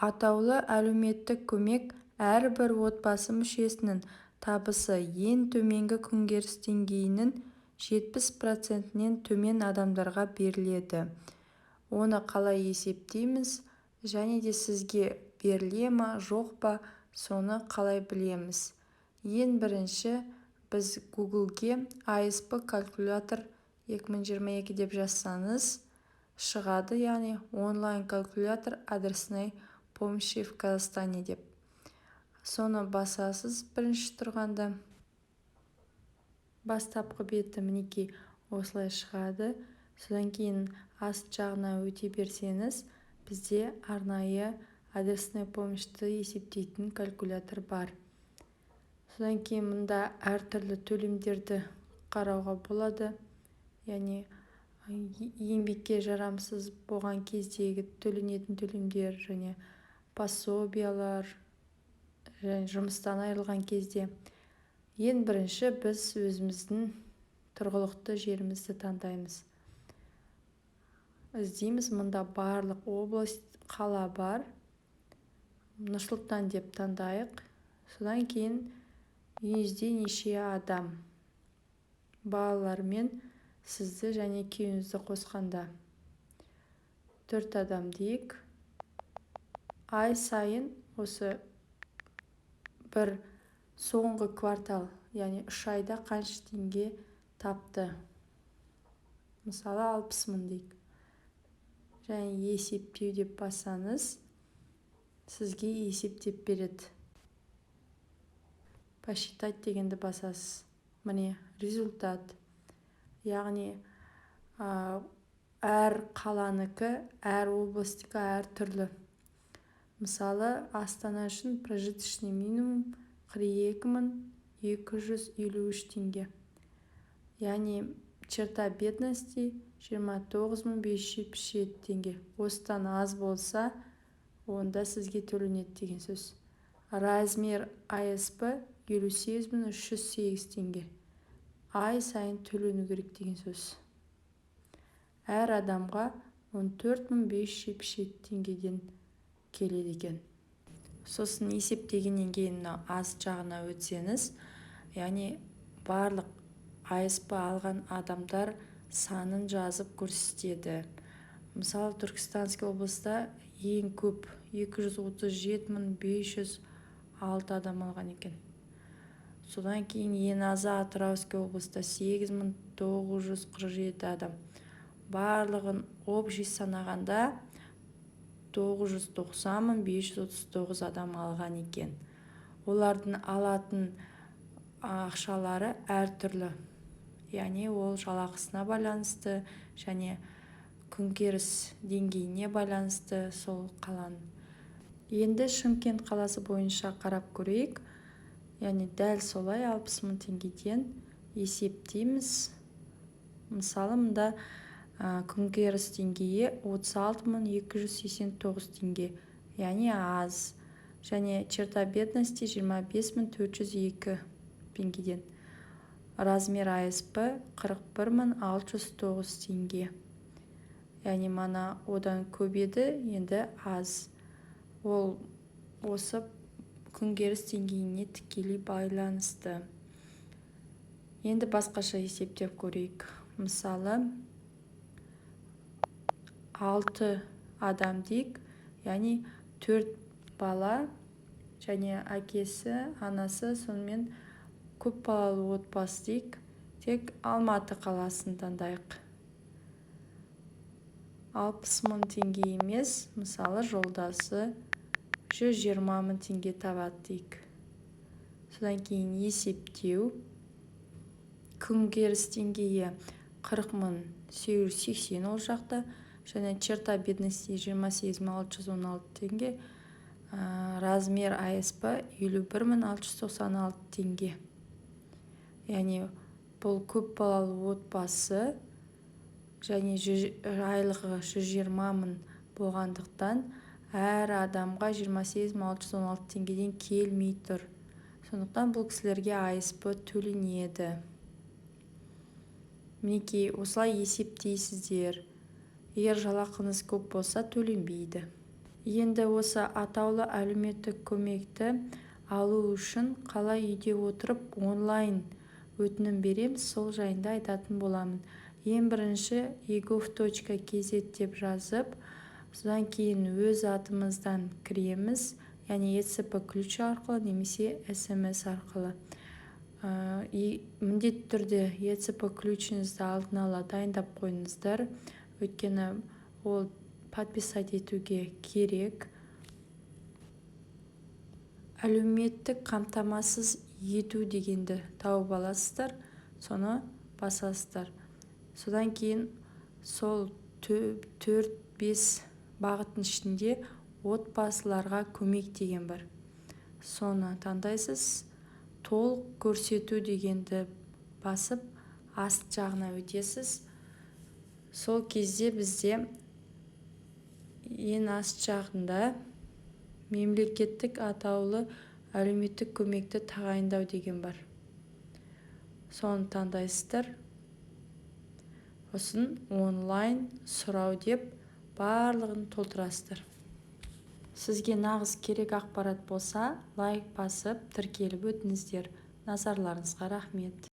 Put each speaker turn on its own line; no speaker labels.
Атаулы әлеуметтік көмек әрбір отбасы мүшесінің табысы ең төменгі күнкөріс деңгейінің 70%-нен төмен адамдарға беріледі. Оны қалай есептейміз және де сізге беріле ма жоқ па, соны қалай білеміз? Ең бірінші біз Google-ге ASP калькулятор 2022 деп жазсаңыз шығады, яғни онлайн калькулятор адресной помощи в Казахстане деп. Соны басасыз бірінші тұрғанда. Бастапқы беті мінекей осылай шығады. Содан кейін аст жағына өте берсеңіз, бізде арнайы адресной помощьті есептейтін калькулятор бар. Содан кейін мұнда әртүрлі төлемдерді қарауға болады. Яғни еңбекке жарамсыз болған кездегі төленетін төлемдер және пособиялар және жұмыстан айырылған кезде. Ең бірінші біз өзіміздің тұрғылықты жерімізді таңдаймыз. Іздейміз, мұнда барлық область, қала бар. Нұр-Сұлтан деп таңдайық. Содан кейін үйіңізде неше адам? Балалармен сізді және күйеуіңізді қосқанда 4 адам дейік. Ай сайын осы бір соңғы квартал, яғни 3 айда қанша теңге тапты? Мысалы 60 мың дейік. Және есептеу деп бассаңыз, сізге есептеп береді. Посчитать дегенді басасыз. Міне результат. Яғни әр қаланыкі, әр областікі әр түрлі. Мысалы Астана үшін прожиточный минимум 42.253 теңге. Яғни черта бедности 29.577 теңге. Осыдан аз болса, онда сізге төленеді деген сөз. Размер ASP 58.308 теңге. Ай сайын төлену керек деген сөз. Әр адамға 14.577 теңгеден келеді екен. Сосын есептегеннен кейін аз жағына өтсеңіз, яғни барлық ASP алған адамдар санын жазып көрсетеді. Мысалы Түркістанский облыста ең көп 237.506 адам алған екен. Содан кейін ең азы Атырауский облыста 8.947 адам. Барлығын общий санағанда 990.539 адам алған екен. Олардың алатын ақшалары әртүрлі. Яғни ол жалақысына байланысты және күнкөріс деңгейіне байланысты сол қаланың. Енді Шымкент қаласы бойынша қарап көрейік. Яғни дәл солай 60 мың теңгеден есептейміз. Мысалы мұнда күнкөріс деңгейі 36.289 теңге. Яғни аз. Және черта бедности 25.402 теңгеден. Размер ASP 41.609 теңге. Яғни мана одан көп еді, енді аз. Ол осы күнкөріс деңгейіне тікелей байланысты. Енді басқаша есептеп көрейік. Мысалы 6 адам дейік, яғни 4 бала және әкесі, анасы, сонымен көп балалы отбасы дейік. Тек Алматы қаласын таңдайық. 60 мың теңге емес, мысалы жолдасы 120 мың теңге табады дейік. Содан кейін есептеу. Күнкөріс деңгейі 40.880 ол жақта. Және черта бедности 28.616 теңге. Размер ASP 51.696 теңге. Яғни бұл көп балалы отбасы және айлығы 120 мың болғандықтан әр адамға 28.616 теңгеден келмей тұр. Сондықтан бұл кісілерге ASP төленеді. Мінекей осылай есептейсіздер. Егер жалақыңыз көп болса төленбейді. Енді осы атаулы әлеуметтік көмекті алу үшін қалай үйде отырып онлайн өтінім береміз, сол жайында айтатын боламын. Ең бірінші egov.kz деп жазып, содан кейін өз атымыздан кіреміз, яғни ECP ключі арқылы немесе SMS арқылы. Міндетті түрде ECP ключіңізді алдын ала дайындап қойыңыздар, өйткені ол подписать етуге керек. Әлеуметтік қамтамасыз ету дегенді тауып аласыздар, соны басасыздар. Содан кейін сол 4-5 бағыттың ішінде отбасыларға көмек деген бар. Соны таңдайсыз. Толық көрсету дегенді басып аст жағына өтесіз. Сол кезде бізде ең аст жағында мемлекеттік атаулы әлеуметтік көмекті тағайындау деген бар. Соны таңдайсыздар. Сосын онлайн сұрау деп барлығын толтырасыздар. Сізге нағыз керек ақпарат болса, лайк басып, тіркеліп өтіңіздер. Назарларыңызға рахмет.